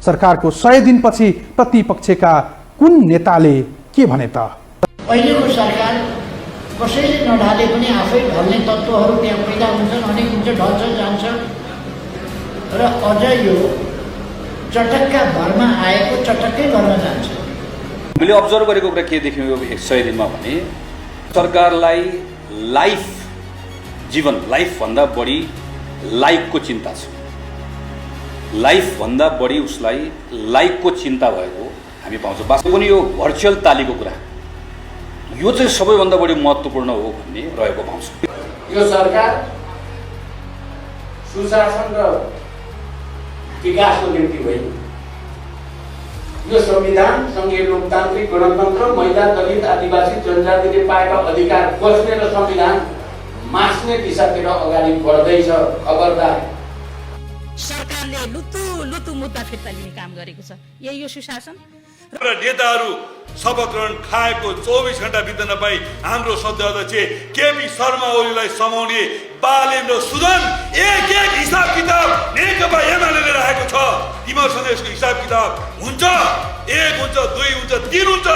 सरकारको 100 दिनपछि प्रतिपक्षका कुन नेताले के भने त? अहिलेको सरकार कसैले नढाले पनि आफै ढल्ने तत्त्वहरू त्यहाँ पैदा हुन्छन्, अनि ढल्छ जान्छ र अझ यो चटक्का भरमा आएको चटक्कै गर्न जान्छ। मैले अब्जर्भ गरेको कुरा के देख्यौँ यो 100 दिनमा भने सरकारलाई लाइफभन्दा बढी लाइकको चिन्ता छ। लाइफभन्दा बढी उसलाई लाइकको चिन्ता भएको हामी पाउँछौँ। वास्तवमा पनि यो भर्चुअल तालीको कुरा यो चाहिँ सबैभन्दा बढी महत्त्वपूर्ण हो भन्ने रहेको पाउँछौँ। यो सरकार सुशासन र विकासको निम्ति होइन। यो संविधान संघीय लोकतान्त्रिक गणतन्त्र महिला दलित आदिवासी जनजातिले पाएका अधिकार बस्ने र संविधान मास्ने दिशातिर अगाडि बढ्दैछ। खबरदार, सरकारले लुतु मुद्दा फिर्ता लिने काम गरेको छ। यही हो सुशासन। र नेताहरू शपथ ग्रहण खाएको 24 घण्टा बित्न नपाई हाम्रो सदस्य अध्यक्ष केपी शर्मा ओलीलाई समाउने बालेन्द्र सुदन एक हिसाब किताब नेकपा एमाले राखेको छ। तिमीहरूसँग यसको हिसाब किताब हुन्छ, 1 हुन्छ, 2 हुन्छ, 3 हुन्छ।